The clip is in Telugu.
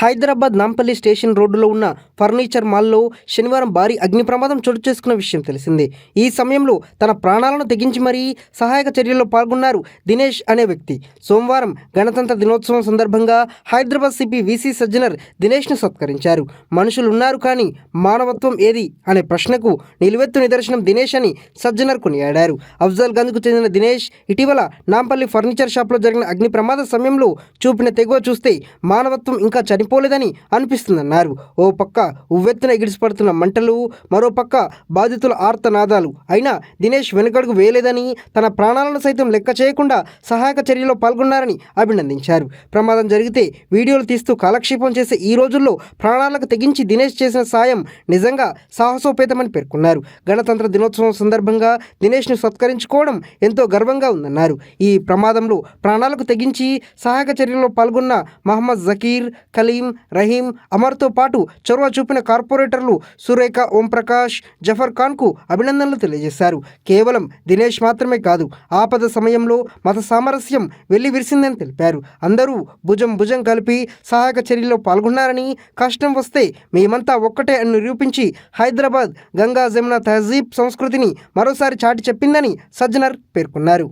హైదరాబాద్ నాంపల్లి స్టేషన్ రోడ్డులో ఉన్న ఫర్నిచర్ మాల్లో శనివారం భారీ అగ్ని ప్రమాదం చోటు చేసుకున్న విషయం తెలిసిందే. ఈ సమయంలో తన ప్రాణాలను తెగించి మరీ సహాయక చర్యల్లో పాల్గొన్నారు దినేష్ అనే వ్యక్తి. సోమవారం గణతంత్ర దినోత్సవం సందర్భంగా హైదరాబాద్ సిపి విసి సజ్జనర్ దినేష్ను సత్కరించారు. మనుషులున్నారు కానీ మానవత్వం ఏది అనే ప్రశ్నకు నిలువెత్తు నిదర్శనం దినేష్ అని సజ్జనర్ కొనియాడారు. అఫ్జల్ గంజ్కు చెందిన దినేష్ ఇటీవల నాంపల్లి ఫర్నిచర్ షాప్లో జరిగిన అగ్ని ప్రమాద సమయంలో చూపిన తెగువ చూస్తే మానవత్వం ఇంకా చనిపోలేదని అనిపిస్తుందన్నారు. ఓ పక్క ఉవ్వెత్తున ఎగిరిపడుతున్న మంటలు, మరో పక్క బాధితుల ఆర్తనాదాలు. అయినా దినేష్ వెనుకడుగు వేయలేదని, తన ప్రాణాలను సైతం లెక్క చేయకుండా సహాయక చర్యలో పాల్గొన్నారని అభినందించారు. ప్రమాదం జరిగితే వీడియోలు తీస్తూ కాలక్షేపం చేసే ఈ రోజుల్లో ప్రాణాలకు తెగించి దినేష్ చేసిన సాయం నిజంగా సాహసోపేతమని పేర్కొన్నారు. గణతంత్ర దినోత్సవం సందర్భంగా దినేష్ను సత్కరించుకోవడం ఎంతో గర్వంగా ఉందన్నారు. ఈ ప్రమాదంలో ప్రాణాలకు తెగించి సహాయక చర్యల్లో పాల్గొన్న మహమ్మద్ జకీర్, కలీం, రహీం, అమర్తో పాటు చొరవ చూపిన కార్పొరేటర్లు సురేఖ, ఓంప్రకాష్, జఫర్ ఖాన్కు అభినందనలు తెలియజేశారు. కేవలం దినేష్ మాత్రమే కాదు, ఆపద సమయంలో మత సామరస్యం వెళ్లి విరిసిందని తెలిపారు. అందరూ భుజం భుజం కలిపి సహాయక చర్యల్లో పాల్గొన్నారని, కష్టం వస్తే మేమంతా ఒక్కటే అని నిరూపించి హైదరాబాద్ గంగా జమున తహజీబ్ సంస్కృతిని మరోసారి చాటి చెప్పిందని సజ్జనర్ పేర్కొన్నారు.